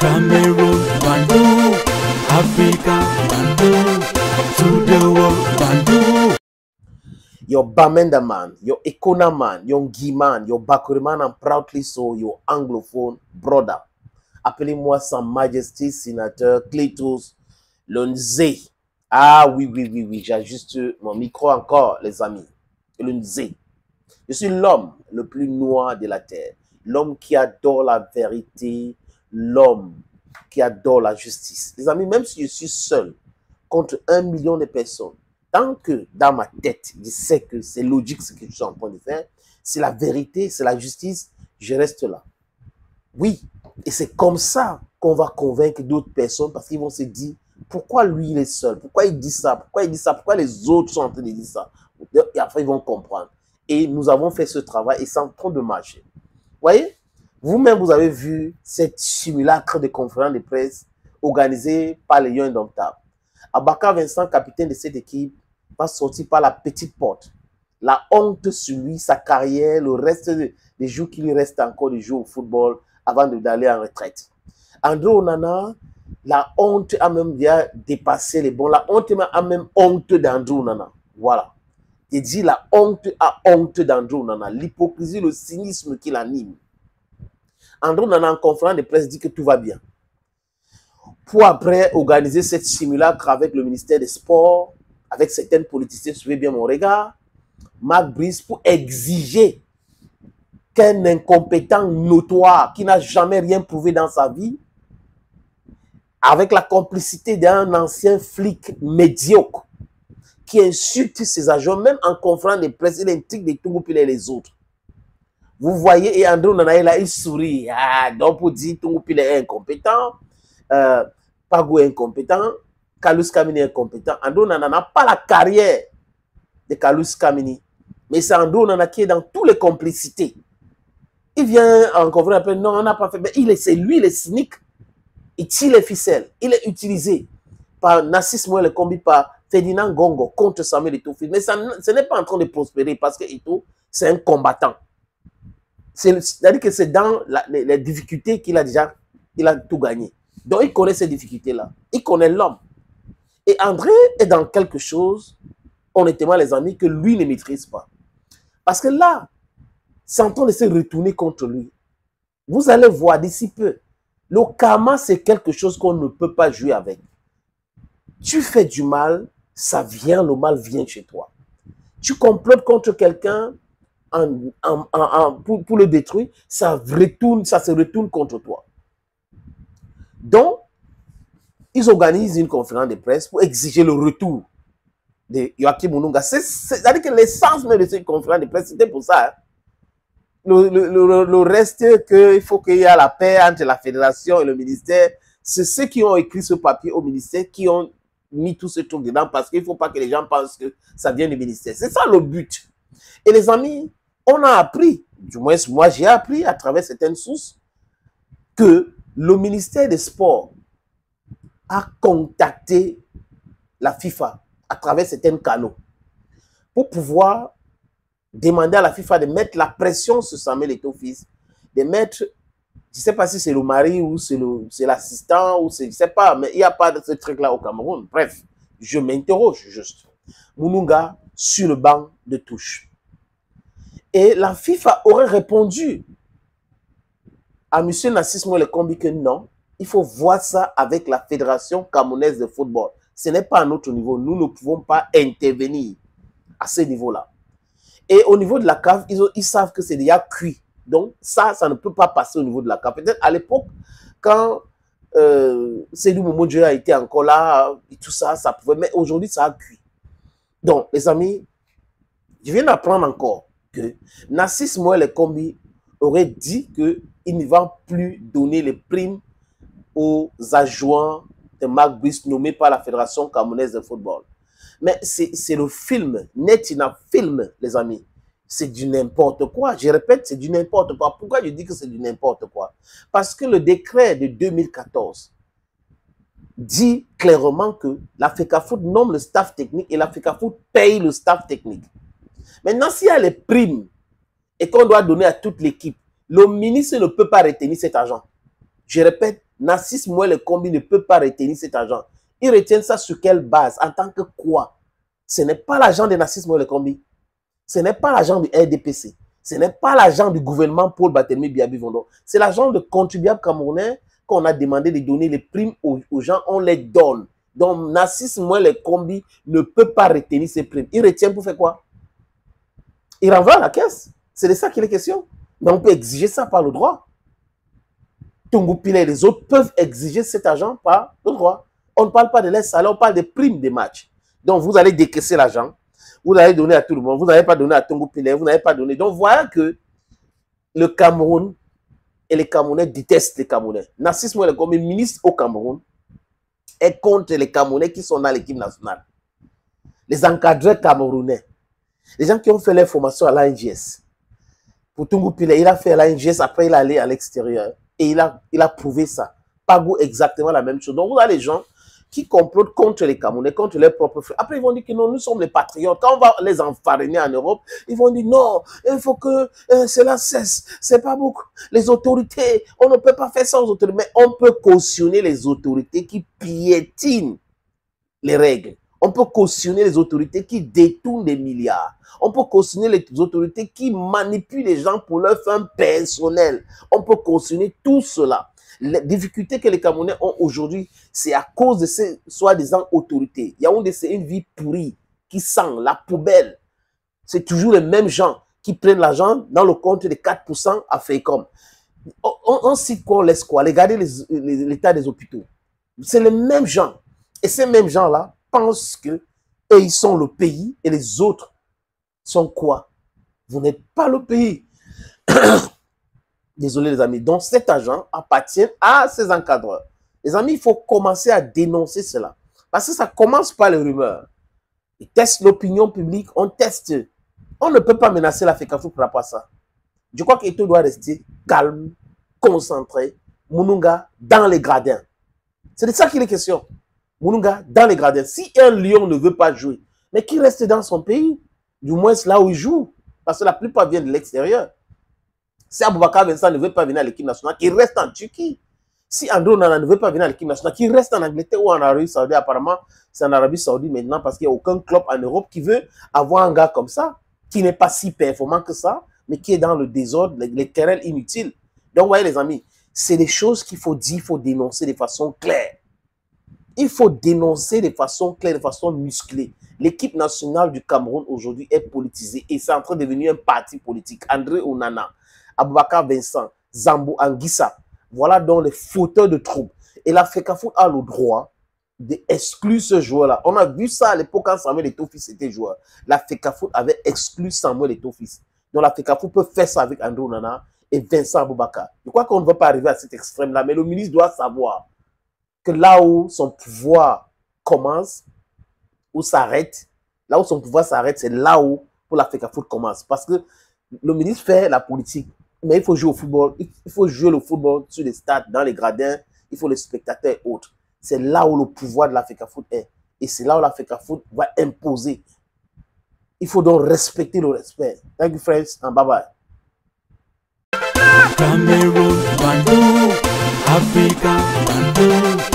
Cameroon, Bandung, Africa, Bandung, to the world, Bandung. Your Bamenda man, your Ekona man, your Guy man, your Bakuri man, and proudly so your anglophone brother. Appelez-moi Sa Majesté Sénateur Clétus Lonzé. Ah oui, j'ajuste mon micro encore, les amis. Lonzé. Je suis l'homme le plus noir de la terre. L'homme qui adore la vérité, l'homme qui adore la justice. Les amis, même si je suis seul contre 1 million de personnes, tant que dans ma tête, je sais que c'est logique ce que je suis en train de faire, c'est la vérité, c'est la justice, je reste là. Oui, et c'est comme ça qu'on va convaincre d'autres personnes parce qu'ils vont se dire, pourquoi lui il est seul? Pourquoi il dit ça? Pourquoi il dit ça? Pourquoi les autres sont en train de dire ça? Et après ils vont comprendre. Et nous avons fait ce travail et c'est en train de marcher. Vous voyez? Vous-même, vous avez vu cette simulacre de conférence de presse organisée par les Lions Indomptables. Abaka Vincent, capitaine de cette équipe, va sortir par la petite porte. La honte sur lui, sa carrière, le reste des jours qu'il lui reste encore de jouer au football avant d'aller en retraite. André Onana, la honte a même bien dépassé les bons. La honte a même honte d'André Onana. Voilà. Il dit la honte a honte d'André Onana. L'hypocrisie, le cynisme qui l'anime. André Onana, en conférence de presse, dit que tout va bien. Pour après organiser cette simulacre avec le ministère des Sports, avec certaines politiciens, suivez bien mon regard, Marc Brice, pour exiger qu'un incompétent notoire qui n'a jamais rien prouvé dans sa vie, avec la complicité d'un ancien flic médiocre, qui insulte ses agents, même en conférence de presse, il intrigue des Tungoupile et les autres. Vous voyez, et André Onana, là, il sourit. Ah, donc pour dire Tungoupile est incompétent, Pago est incompétent, Kalous Kamini est incompétent. André Onana n'a pas la carrière de Kalous Kamini. Mais c'est André Onana qui est dans toutes les complicités. Il vient en conférence, non, on n'a pas fait. Mais c'est lui, il est cynique. Il tire les ficelles. Il est utilisé par Nassis Moël Kombi, par Ferdinand Gongo contre Samuel Eto'o. Mais ce n'est pas en train de prospérer parce que Eto'o, c'est un combattant. C'est-à-dire que c'est dans les difficultés qu'il a déjà tout gagné. Donc, il connaît ces difficultés-là. Il connaît l'homme. Et André est dans quelque chose, honnêtement, les amis, que lui ne maîtrise pas. Parce que là, c'est en train de se retourner contre lui. Vous allez voir d'ici peu. Le karma, c'est quelque chose qu'on ne peut pas jouer avec. Tu fais du mal, ça vient, le mal vient chez toi. Tu complotes contre quelqu'un pour le détruire, ça se retourne contre toi. Donc, ils organisent une conférence de presse pour exiger le retour de Joachim Munnunga. C'est-à-dire que l'essence même de cette conférence de presse, c'était pour ça. Hein. Le reste, qu'il faut qu'il y ait la paix entre la fédération et le ministère, c'est ceux qui ont écrit ce papier au ministère qui ont mis tout ce truc dedans parce qu'il ne faut pas que les gens pensent que ça vient du ministère. C'est ça le but. Et les amis, on a appris, du moins moi j'ai appris à travers certaines sources, que le ministère des Sports a contacté la FIFA à travers certains canaux pour pouvoir demander à la FIFA de mettre la pression sur Samuel Eto'o fils, de mettre, je ne sais pas si c'est le mari ou c'est l'assistant, ou je ne sais pas, mais il n'y a pas de ce truc-là au Cameroun. Bref, je m'interroge juste. Munnunga sur le banc de touche. Et la FIFA aurait répondu à M. Nassis Moël Kombi que non, il faut voir ça avec la Fédération camerounaise de football. Ce n'est pas à notre niveau. Nous ne pouvons pas intervenir à ce niveau-là. Et au niveau de la CAF, ils savent que c'est déjà cuit. Donc ça ne peut pas passer au niveau de la CAF. Peut-être à l'époque, quand Seydou Momodjo a été encore là, et tout ça, ça pouvait. Mais aujourd'hui, ça a cuit. Donc, les amis, je viens d'apprendre encore que Nassis Moël Kombi aurait dit qu'il ne va plus donner les primes aux adjoints de Marc Brice nommés par la Fédération camerounaise de football. Mais c'est le film, Netina film, les amis. C'est du n'importe quoi. Je répète, c'est du n'importe quoi. Pourquoi je dis que c'est du n'importe quoi? Parce que le décret de 2014 dit clairement que la FECAFOOT nomme le staff technique et la FECAFOOT paye le staff technique. Maintenant, s'il y a les primes et qu'on doit donner à toute l'équipe, le ministre ne peut pas retenir cet argent. Je répète, Narcisse Moelle Kombi ne peut pas retenir cet argent. Ils retiennent ça sur quelle base? En tant que quoi? Ce n'est pas l'argent de Narcisse Moelle Kombi. Ce n'est pas l'argent du RDPC. Ce n'est pas l'argent du gouvernement Paul Barthélémy Biabi-Vondo. C'est l'argent de contribuables camerounais qu'on a demandé de donner les primes aux gens. On les donne. Donc, Narcisse Moelle Kombi ne peut pas retenir ces primes. Il retient pour faire quoi? Il renvoie à la caisse. C'est de ça qu'il est question. Mais on peut exiger ça par le droit. Tungu Pile et les autres peuvent exiger cet argent par le droit. On ne parle pas de l'aide salaire, on parle des primes des matchs. Donc, vous allez décaisser l'argent. Vous allez donner à tout le monde. Vous n'avez pas donné à Tungu Pile, vous n'avez pas donné. Donc, voilà que le Cameroun et les Camerounais détestent les Camerounais. Narcisse Moelle Kombi, ministre au Cameroun, est contre les Camerounais qui sont dans l'équipe nationale. Les encadreurs camerounais. Les gens qui ont fait leur formation à l'ANGS. Pour Tungu Pile, il a fait à l'ANGS, après il est allé à l'extérieur. Et il a prouvé ça. Pagou exactement la même chose. Donc, vous avez les gens qui complotent contre les Camerounais, contre leurs propres frères. Après, ils vont dire que non, nous sommes les patriotes. Quand on va les enfariner en Europe, ils vont dire non, il faut que cela cesse. C'est pas beaucoup. Les autorités, on ne peut pas faire ça aux autorités. Mais on peut cautionner les autorités qui piétinent les règles. On peut cautionner les autorités qui détournent des milliards. On peut cautionner les autorités qui manipulent les gens pour leur fin personnelle. On peut cautionner tout cela. Les difficultés que les Camerounais ont aujourd'hui, c'est à cause de ces soi-disant autorités. Yaoundé, c'est une vie pourrie qui sent la poubelle. C'est toujours les mêmes gens qui prennent l'argent dans le compte des 4% à FEICOM. On cite quoi, on laisse quoi? Regardez l'état des hôpitaux. C'est les mêmes gens. Et ces mêmes gens-là pensent que eux, ils sont le pays et les autres sont quoi? Vous n'êtes pas le pays. Désolé les amis. Donc cet argent appartient à ces encadreurs. Les amis, il faut commencer à dénoncer cela. Parce que ça commence par les rumeurs. Ils testent l'opinion publique, on teste. On ne peut pas menacer la FECAFOOT par rapport à ça. Je crois qu'Eto doit rester calme, concentré. Mounouga dans les gradins. C'est de ça qu'il est question. Mounouga dans les gradins. Si un lion ne veut pas jouer, mais qu'il reste dans son pays, du moins là où il joue. Parce que la plupart viennent de l'extérieur. Si Aboubakar Vincent ne veut pas venir à l'équipe nationale, qu'il reste en Turquie. Si Andrew Nana ne veut pas venir à l'équipe nationale, qu'il reste en Angleterre ou en Arabie Saoudite. Apparemment, c'est en Arabie Saoudite maintenant parce qu'il n'y a aucun club en Europe qui veut avoir un gars comme ça, qui n'est pas si performant que ça, mais qui est dans le désordre, les querelles inutiles. Donc, vous voyez les amis, c'est des choses qu'il faut dire, il faut dénoncer de façon claire. Il faut dénoncer de façon claire, de façon musclée. L'équipe nationale du Cameroun aujourd'hui est politisée et c'est en train de devenir un parti politique. André Onana, Aboubakar Vincent, Zambo Anguissa, voilà donc les fauteurs de troubles. Et la FECAFOOT a le droit d'exclure ce joueur-là. On a vu ça à l'époque quand Samuel Eto'o-Fils était joueur. La FECAFOOT avait exclu Samuel Eto'o-Fils. Donc la FECAFOOT peut faire ça avec André Onana et Vincent Aboubakar. Je crois qu'on ne va pas arriver à cet extrême-là, mais le ministre doit savoir que là où son pouvoir commence, ou s'arrête, là où son pouvoir s'arrête, c'est là où pour la FECAFOOT commence. Parce que le ministre fait la politique, mais il faut jouer au football, il faut jouer le football sur les stades, dans les gradins, il faut les spectateurs et autres. C'est là où le pouvoir de la FECAFOOT est. Et c'est là où la FECAFOOT va imposer. Il faut donc respecter le respect. Thank you friends, and bye bye. Cameroun, Bandou, Africa, Bandou.